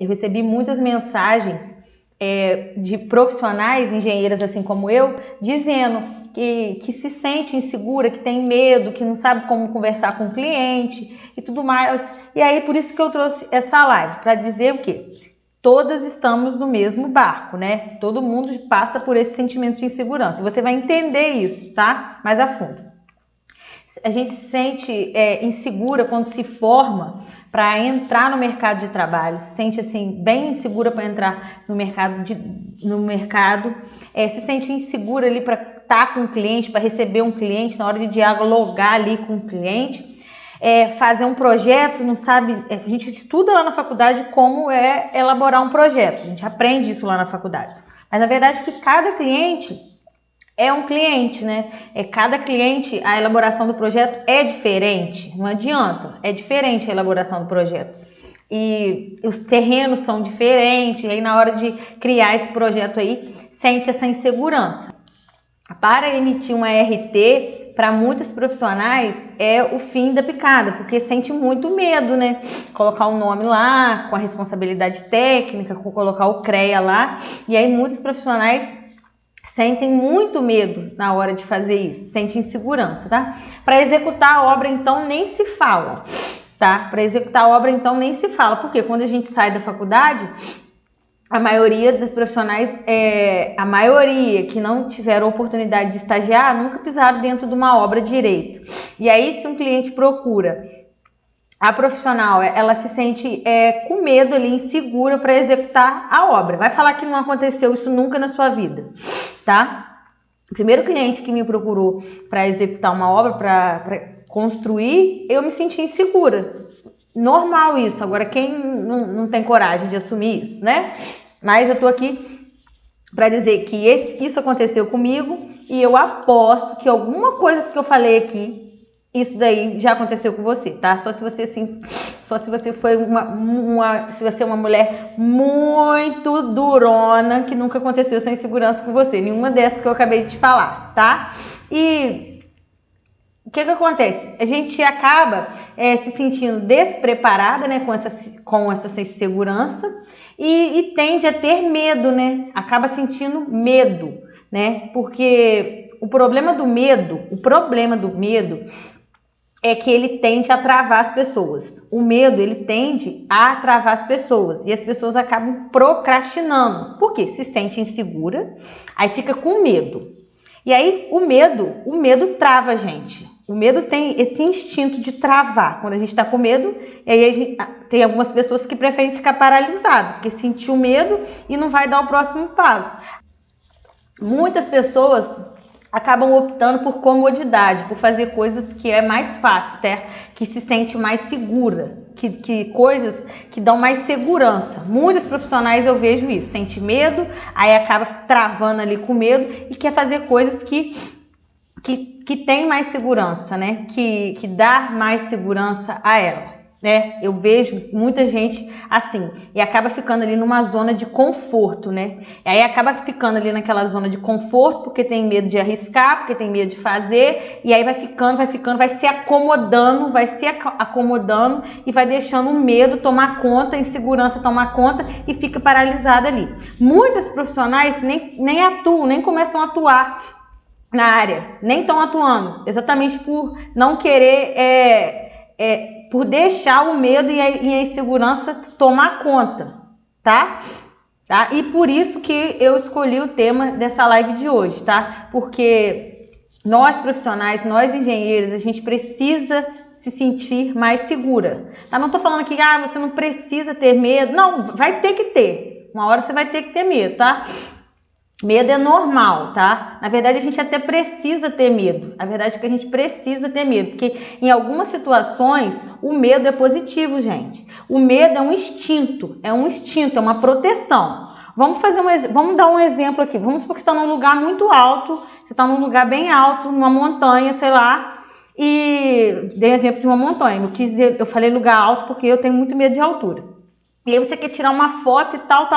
eu recebi muitas mensagens de profissionais, engenheiras assim como eu, dizendo que se sente insegura, que tem medo, que não sabe como conversar com o cliente e tudo mais. E aí, por isso que eu trouxe essa live, para dizer o quê? Todas estamos no mesmo barco, né? Todo mundo passa por esse sentimento de insegurança. Você vai entender isso, tá? Mais a fundo. A gente se sente insegura quando se forma para entrar no mercado de trabalho, se sente assim bem insegura para entrar no mercado, se sente insegura ali para estar com o cliente, para receber um cliente, na hora de dialogar ali com o cliente, fazer um projeto, não sabe, a gente estuda lá na faculdade como elaborar um projeto, a gente aprende isso lá na faculdade, mas na verdade que cada cliente é um cliente, né? Cada cliente, a elaboração do projeto é diferente, não adianta, é diferente a elaboração do projeto. E os terrenos são diferentes, e aí na hora de criar esse projeto aí, sente essa insegurança. Para emitir uma RT, para muitos profissionais, é o fim da picada, porque sente muito medo, né? Colocar o nome lá, com a responsabilidade técnica, com colocar o CREA lá, e aí muitos profissionais sentem muito medo na hora de fazer isso, sentem insegurança, tá? Para executar a obra, então, nem se fala, tá? Para executar a obra, então, nem se fala, porque quando a gente sai da faculdade, a maioria dos profissionais, a maioria que não tiveram oportunidade de estagiar, nunca pisaram dentro de uma obra direito. E aí, se um cliente procura a profissional, ela se sente com medo ali, insegura para executar a obra. Vai falar que não aconteceu isso nunca na sua vida, tá? O primeiro cliente que me procurou para executar uma obra, para construir, eu me senti insegura. Normal isso. Agora, quem não tem coragem de assumir isso, né? Mas eu tô aqui para dizer que isso aconteceu comigo e eu aposto que alguma coisa que eu falei aqui, isso daí já aconteceu com você, tá? Só se você foi se você é uma mulher muito durona, que nunca aconteceu essa insegurança com você. Nenhuma dessas que eu acabei de te falar, tá? E o que acontece? A gente acaba se sentindo despreparada, né, com essa insegurança e tende a ter medo, né? Acaba sentindo medo, né? Porque o problema do medo é que ele tende a travar as pessoas. O medo, ele tende a travar as pessoas. E as pessoas acabam procrastinando. Por quê? Se sente insegura, aí fica com medo. E aí, o medo trava a gente. O medo tem esse instinto de travar. Quando a gente tá com medo, e aí tem algumas pessoas que preferem ficar paralisadas, porque sentiu medo e não vai dar o próximo passo. Muitas pessoas acabam optando por comodidade, por fazer coisas que é mais fácil, tá? Que se sente mais segura, que coisas que dão mais segurança. Muitos profissionais eu vejo isso, sente medo, aí acaba travando ali com medo e quer fazer coisas que tem mais segurança, né? Que dá mais segurança a ela, né? Eu vejo muita gente assim e acaba ficando ali numa zona de conforto, né? E aí acaba ficando ali naquela zona de conforto porque tem medo de arriscar, porque tem medo de fazer, e aí vai se acomodando e vai deixando o medo tomar conta, a insegurança tomar conta e fica paralisada ali. Muitos profissionais nem atuam, nem começam a atuar na área, nem estão atuando, exatamente por não querer, por deixar o medo e a insegurança tomar conta, tá? E por isso que eu escolhi o tema dessa live de hoje, tá? Porque nós profissionais, nós engenheiros, a gente precisa se sentir mais segura, tá? Não tô falando aqui, você não precisa ter medo, não, vai ter que ter, uma hora você vai ter que ter medo, tá? Medo é normal, tá? Na verdade, a gente até precisa ter medo. A verdade é que a gente precisa ter medo, porque em algumas situações o medo é positivo, gente. O medo é um instinto, é uma proteção. Vamos dar um exemplo aqui. Vamos supor que você está num lugar muito alto, você está num lugar bem alto, numa montanha, sei lá, e dei exemplo de uma montanha. Eu falei lugar alto porque eu tenho muito medo de altura. E aí você quer tirar uma foto e tal.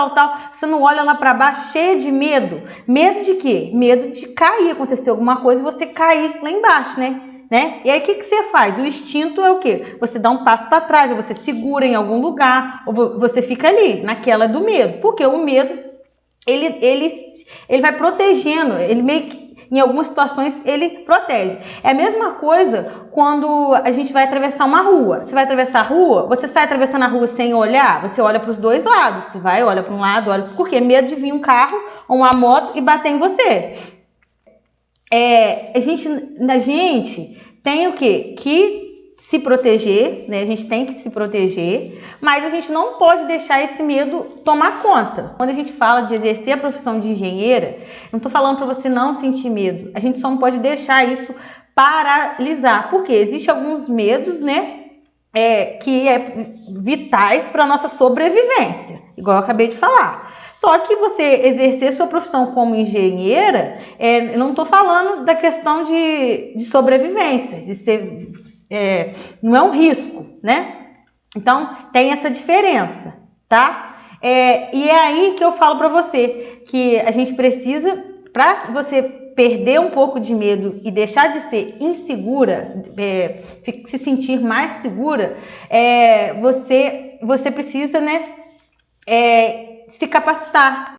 Você não olha lá para baixo, cheia de medo. Medo de quê? Medo de cair, acontecer alguma coisa e você cair lá embaixo, né? né? E aí o que você faz? O instinto é o quê? Você dá um passo para trás, ou você segura em algum lugar, ou você fica ali, naquela do medo. Porque o medo, ele vai protegendo, ele meio que, em algumas situações, ele protege. É a mesma coisa quando a gente vai atravessar uma rua. Você vai atravessar a rua, você sai atravessando a rua sem olhar, você olha para os dois lados. Você vai, olha para um lado, olha... Por quê? Medo de vir um carro ou uma moto e bater em você. A gente tem o quê? Que se proteger, né? A gente tem que se proteger, mas a gente não pode deixar esse medo tomar conta. Quando a gente fala de exercer a profissão de engenheira, não estou falando para você não sentir medo. A gente só não pode deixar isso paralisar, porque existem alguns medos, né? Que é vitais para a nossa sobrevivência, igual eu acabei de falar. Só que você exercer sua profissão como engenheira, eu não estou falando da questão de sobrevivência, de ser, não é um risco, né? Então, tem essa diferença, tá? E é aí que eu falo para você que a gente precisa, para você perder um pouco de medo e deixar de ser insegura, se sentir mais segura, você precisa, né, se capacitar.